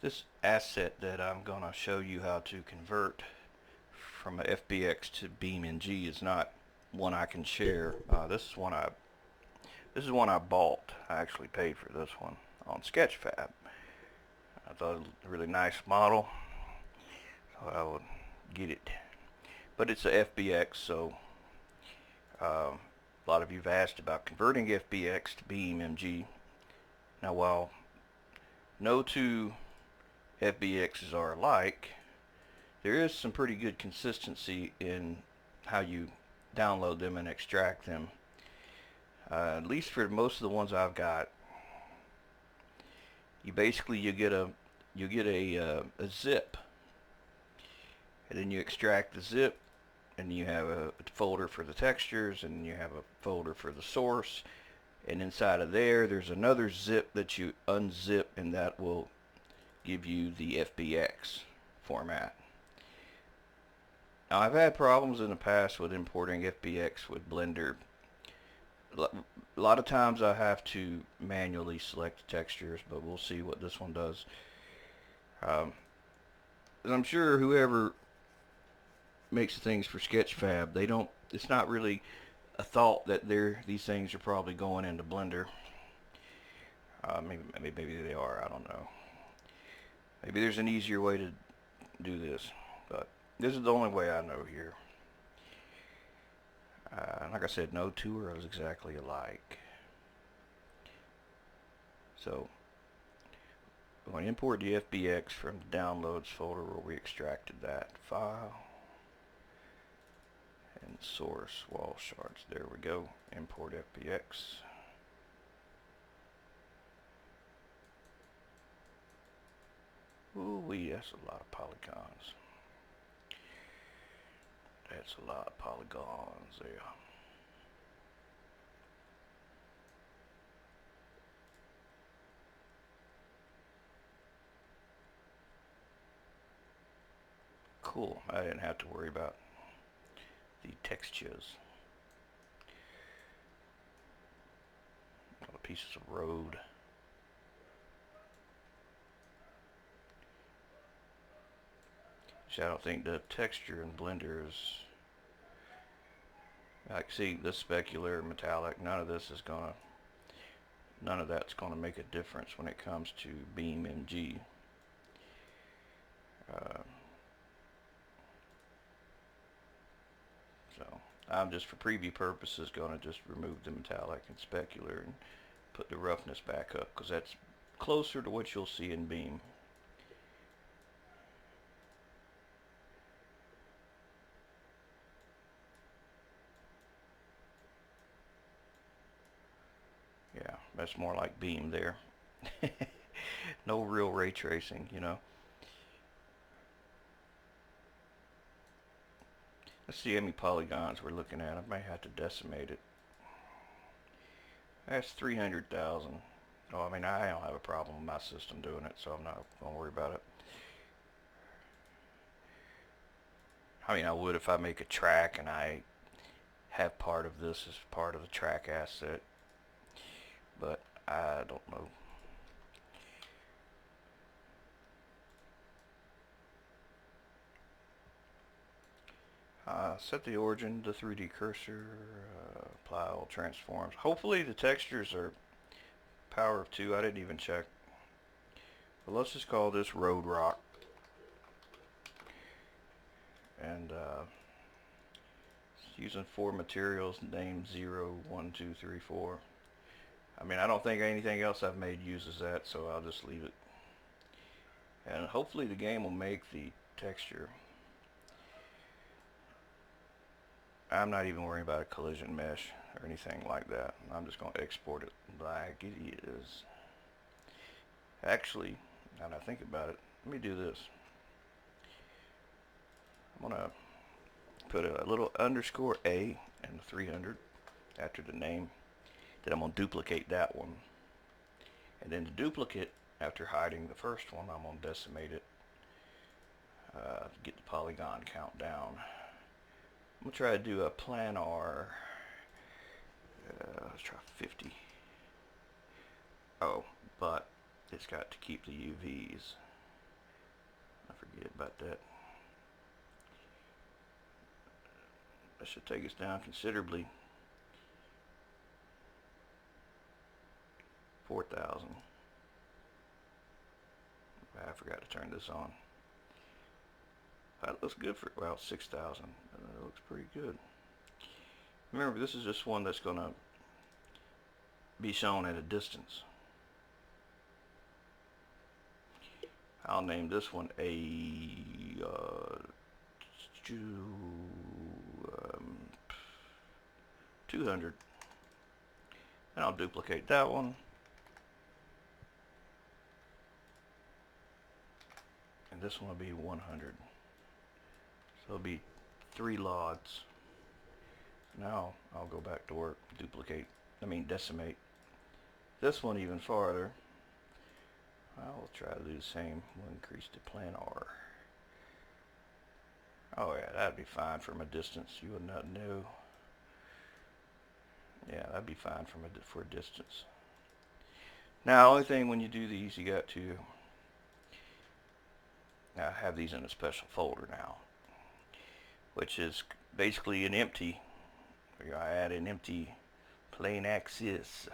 This asset that I'm going to show you how to convert from a FBX to BeamNG is not one I can share. This is one I bought. I actually paid for this one on Sketchfab. I thought it was a really nice model, so I would get it. But it's a FBX, so a lot of you've asked about converting FBX to BeamNG. Now, while no two FBXs are alike, there is some pretty good consistency in how you download them and extract them. At least for most of the ones I've got, you get a zip, and then you extract the zip, and you have a folder for the textures, and you have a folder for the source, and inside of there's another zip that you unzip, and that will give you the FBX format. Now, I've had problems in the past with importing FBX with Blender. A lot of times I have to manually select textures, but we'll see what this one does. And I'm sure whoever makes things for Sketchfab, it's not really a thought that these things are probably going into Blender. Maybe they are, I don't know. Maybe there's an easier way to do this, but this is the only way I know here. Like I said, no two are exactly alike. So we're going to import the FBX from the downloads folder where we extracted that file, and source wall shards. There we go. Import FBX. Ooh wee, that's a lot of polygons. That's a lot of polygons there. Cool, I didn't have to worry about the textures. A lot of pieces of road. See, I don't think the texture in Blender is, like, see, this specular metallic, none of that's gonna make a difference when it comes to BeamNG. So I'm just, for preview purposes, gonna just remove the metallic and specular and put the roughness back up, because that's closer to what you'll see in Beam. Yeah, that's more like Beam there. No real ray tracing, you know. Let's see how many polygons we're looking at. I may have to decimate it. That's 300,000. Oh, I mean, I don't have a problem with my system doing it, so I'm not going to worry about it. I mean, I would if I make a track and I have part of this as part of the track asset, but I don't know. Set the origin to 3D cursor, apply all transforms. Hopefully the textures are power of 2. I didn't even check. But let's just call this Road Rock. And using 4 materials, name 0, 1, 2, 3, 4. I mean, I don't think anything else I've made uses that, so I'll just leave it. And hopefully the game will make the texture. I'm not even worrying about a collision mesh or anything like that. I'm just going to export it like it is. Actually, now that I think about it, let me do this. I'm going to put a little underscore A and 300 after the name. Then I'm going to duplicate that one. And then the duplicate, after hiding the first one, I'm going to decimate it to get the polygon count down. I'm going to try to do a planar. Let's try 50. Oh, but it's got to keep the UVs. Forget about that. That should take us down considerably. 4,000. I forgot to turn this on. That looks good for, well, 6,000. That looks pretty good. Remember, this is just one that's going to be shown at a distance. I'll name this one a 200. And I'll duplicate that one. And this one will be 100. So it'll be 3 lots. Now I'll go back to work, decimate this one even farther. I'll try to do the same. We'll increase the planar. Oh yeah, that'd be fine from a distance. You would not know. Yeah, that'd be fine for a distance. Now, only thing when you do these, you got to have these in a special folder now, which is basically an empty. I add an empty plain axis.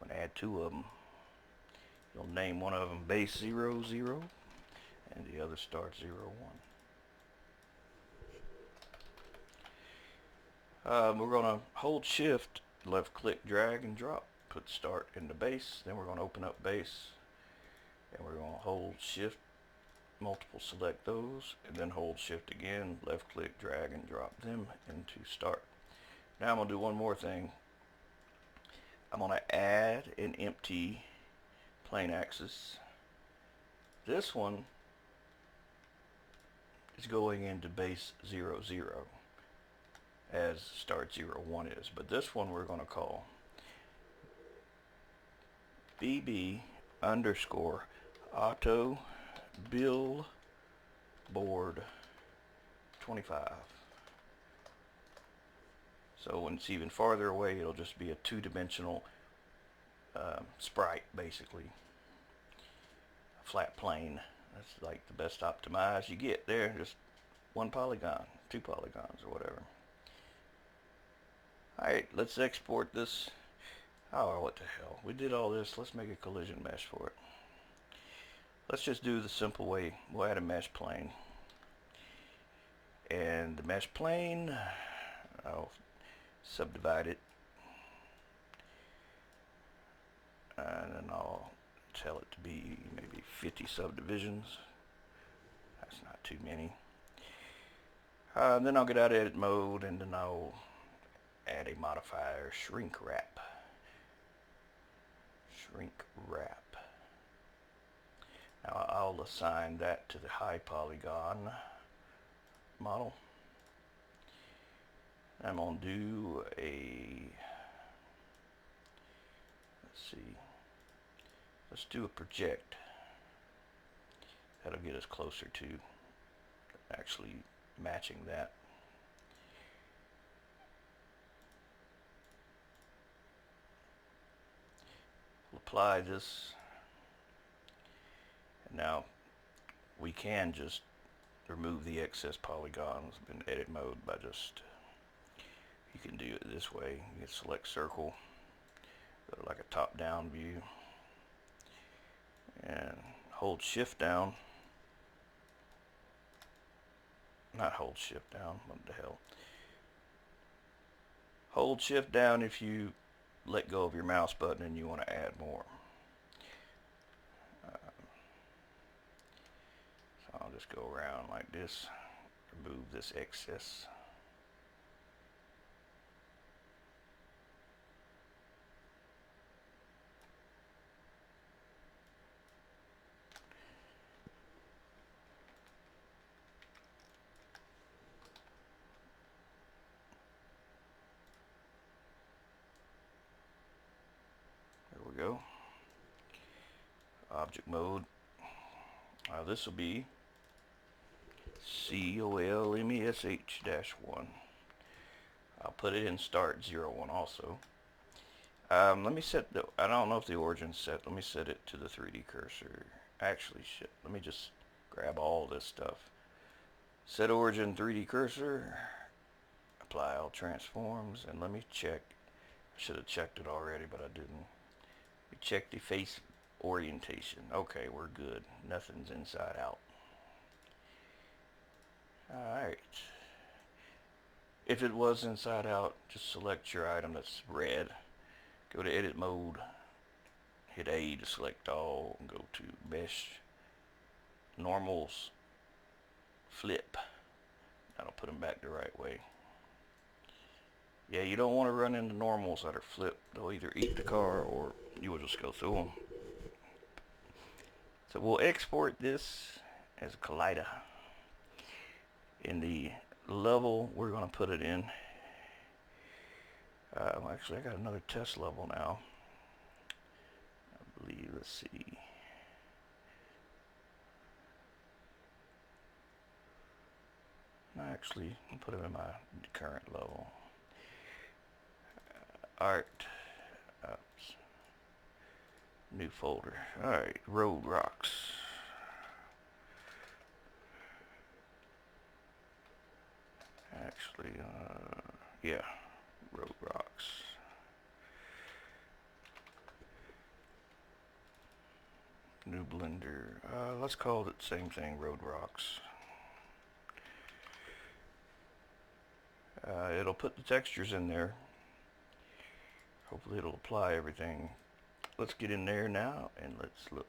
I'm gonna add 2 of them. You'll name one of them base 0, 0, and the other start 0, 1. We're gonna hold shift, left click, drag and drop, put start in the base. Then we're gonna open up base, and we're gonna hold shift, multiple select those, and then hold shift again, left click, drag and drop them into start. Now I'm going to do one more thing. I'm going to add an empty plane axis. This one is going into base 0, 0 as start 0, 1 is, but this one we're going to call BB underscore auto billboard 25. So when it's even farther away, it'll just be a 2-dimensional sprite, basically. A flat plane. That's like the best optimized you get there. Just 1 polygon, 2 polygons, or whatever. Alright, let's export this. Oh, what the hell. We did all this. Let's make a collision mesh for it. Let's just do the simple way. We'll add a mesh plane. And the mesh plane, I'll subdivide it. And then I'll tell it to be maybe 50 subdivisions. That's not too many. Then I'll get out of edit mode, and then I'll add a modifier, shrink wrap. Shrink wrap. Now I'll assign that to the high polygon model. I'm going to do let's do a project. That'll get us closer to actually matching that. We'll apply this. And now we can just remove the excess polygons in edit mode by just, you can do it this way. You can select circle, go to like a top down view, and hold shift down. Not hold shift down, what the hell. Hold shift down if you let go of your mouse button and you want to add more. So I'll just go around like this, remove this excess. There we go. Object mode. This will be COLMESH-1. I'll put it in start 0, 1 also. Let me set the, I don't know if the origin's set. Let me set it to the 3D cursor. Actually, shit. Let me just grab all this stuff. Set origin 3D cursor, apply all transforms, and let me check. I should have checked it already, but I didn't. We check the face orientation. Okay, we're good. Nothing's inside out. Alright. If it was inside out, just select your item that's red. Go to edit mode. Hit A to select all. And go to mesh normals flip. That'll put them back the right way. Yeah, you don't want to run into normals that are flipped. They'll either eat the car or you will just go through them. So we'll export this as a collider. In the level we're going to put it in. Well, actually, I got another test level now. I believe, let's see. Actually, I'll put it in my current level. Art. Oops. New folder. Alright, road rocks. Actually, yeah, road rocks. New blender. Let's call it the same thing, road rocks. It'll put the textures in there. Hopefully it'll apply everything. Let's get in there now and let's look.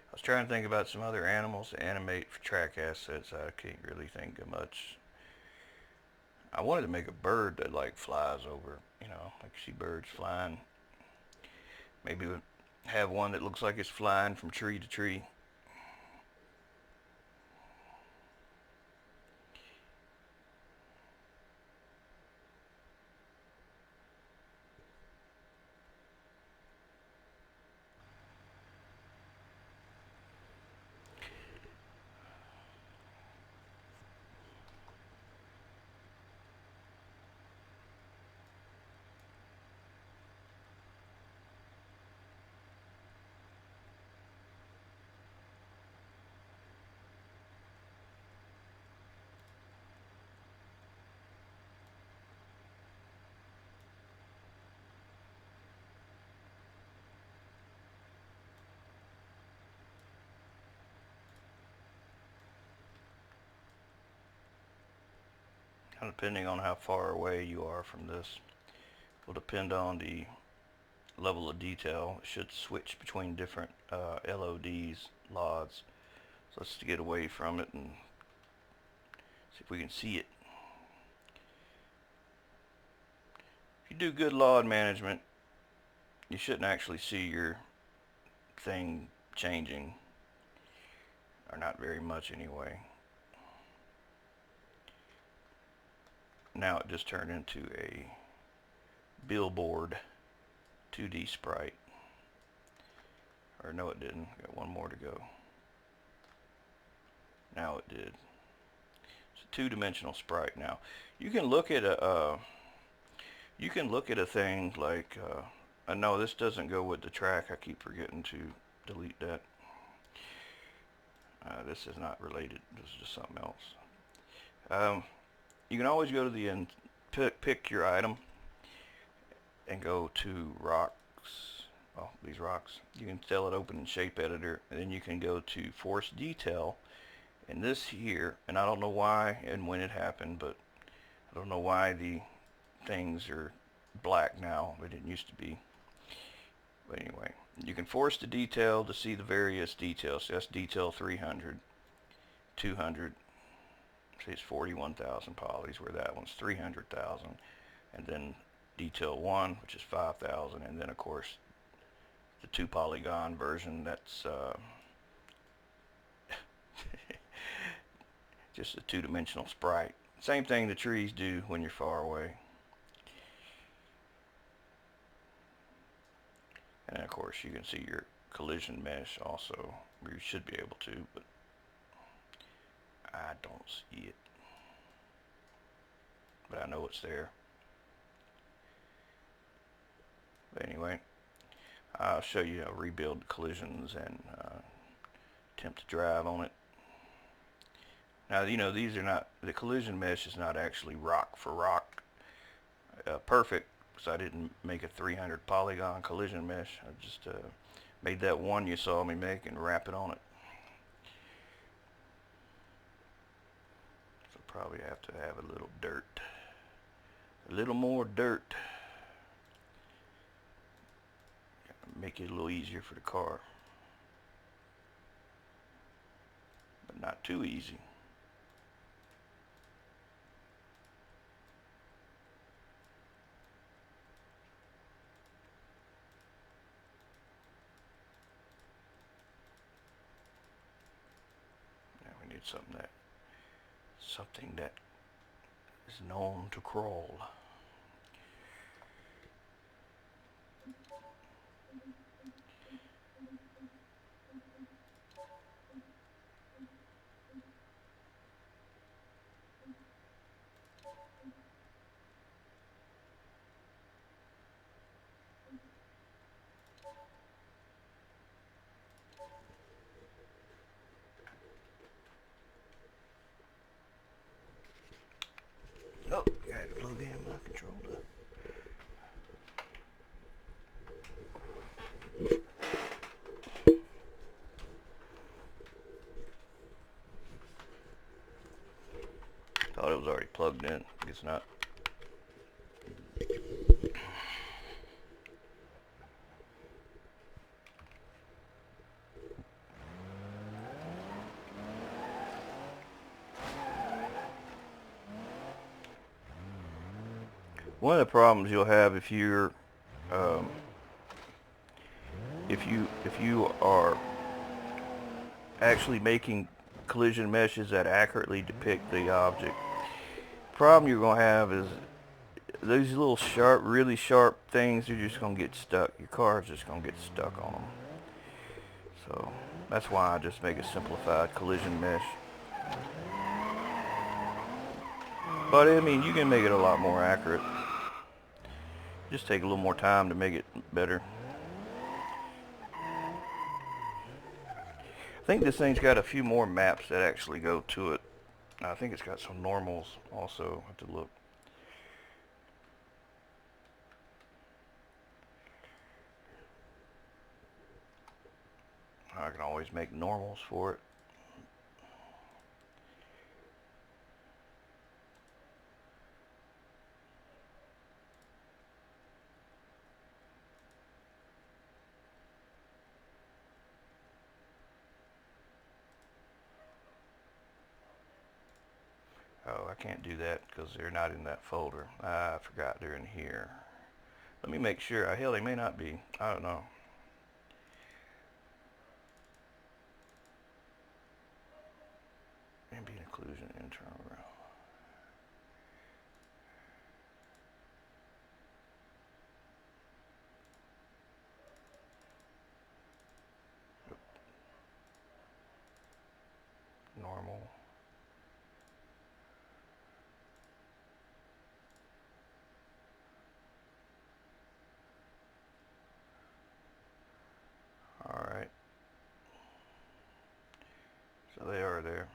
I was trying to think about some other animals to animate for track assets. I can't really think of much. I wanted to make a bird that like flies over, you know, like you see birds flying. Maybe have one that looks like it's flying from tree to tree. Kind of depending on how far away you are from this will depend on the level of detail. It should switch between different LODs, LODs. So let's get away from it and see if we can see it. If you do good LOD management, you shouldn't actually see your thing changing, or not very much anyway. Now it just turned into a billboard 2D sprite. Or no, it didn't. Got one more to go. Now it did. It's a two-dimensional sprite now. You can look at a thing like no, this doesn't go with the track. I keep forgetting to delete that. This is not related. This is just something else. You can always go to the end, pick your item, and go to rocks. Well, these rocks. You can tell it open in shape editor, and then you can go to force detail. And this here, and I don't know why and when it happened, but I don't know why the things are black now. They didn't used to be. But anyway, you can force the detail to see the various details. So that's detail 300. 200. See, it's 41,000 polys, where that one's 300,000. And then detail 1, which is 5,000. And then, of course, the 2 polygon version, that's just a 2-dimensional sprite. Same thing the trees do when you're far away. And of course you can see your collision mesh also. You should be able to, but I don't see it. But I know it's there. But anyway, I'll show you how to rebuild collisions and attempt to drive on it. Now, you know, these are not, the collision mesh is not actually rock for rock perfect, because I didn't make a 300 polygon collision mesh. I just made that one you saw me make and wrap it on it. So probably have to have a little dirt, a little more dirt. Make it a little easier for the car, but not too easy. Now we need something that is known to crawl. Oh, I had to plug in my controller. Thought it was already plugged in. Guess not. One of the problems you'll have if you're if you are actually making collision meshes that accurately depict the object, problem you're going to have is these little sharp, really sharp things are just going to get stuck. Your car is just going to get stuck on them. So that's why I just make a simplified collision mesh. But I mean, you can make it a lot more accurate. Just take a little more time to make it better. I think this thing's got a few more maps that actually go to it. I think it's got some normals also. I have to look. I can always make normals for it. Oh, I can't do that because they're not in that folder. I forgot they're in here. Let me make sure. Hell, they may not be. I don't know. Ambient occlusion, internal ground. Normal. Alright. So they are there.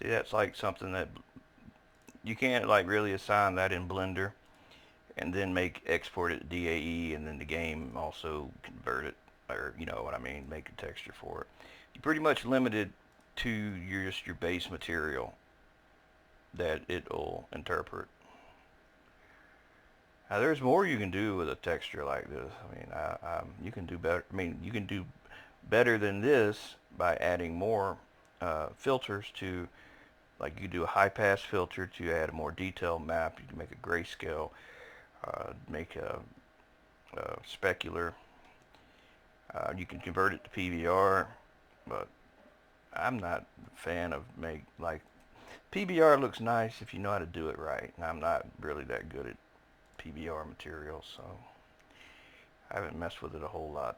See, that's like something that you can't like really assign that in Blender and then export it to DAE and then the game also convert it, or you know what I mean, make a texture for it. You're pretty much limited to just your base material that it'll interpret. Now there's more you can do with a texture like this. I mean, you can do better. I mean, you can do better than this by adding more filters to, like you do a high pass filter to add a more detailed map. You can make a grayscale, make a specular. You can convert it to PBR, but I'm not a fan of like PBR looks nice if you know how to do it right, and I'm not really that good at PBR material, so I haven't messed with it a whole lot.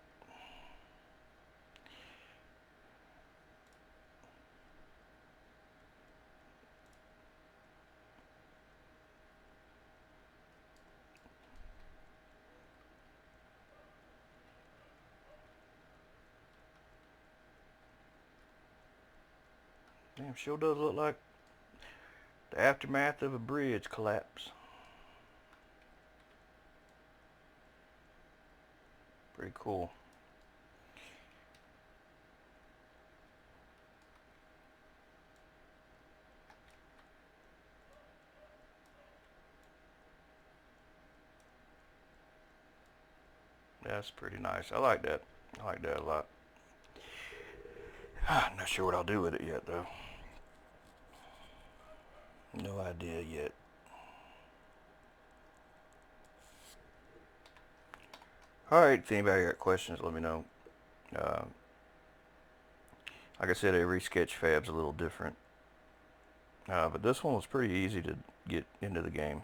Damn, sure does look like the aftermath of a bridge collapse. Pretty cool. That's pretty nice. I like that. I like that a lot. I'm not sure what I'll do with it yet, though. No idea yet. Alright, if anybody got questions, let me know. Like I said, every Sketchfab's a little different. But this one was pretty easy to get into the game.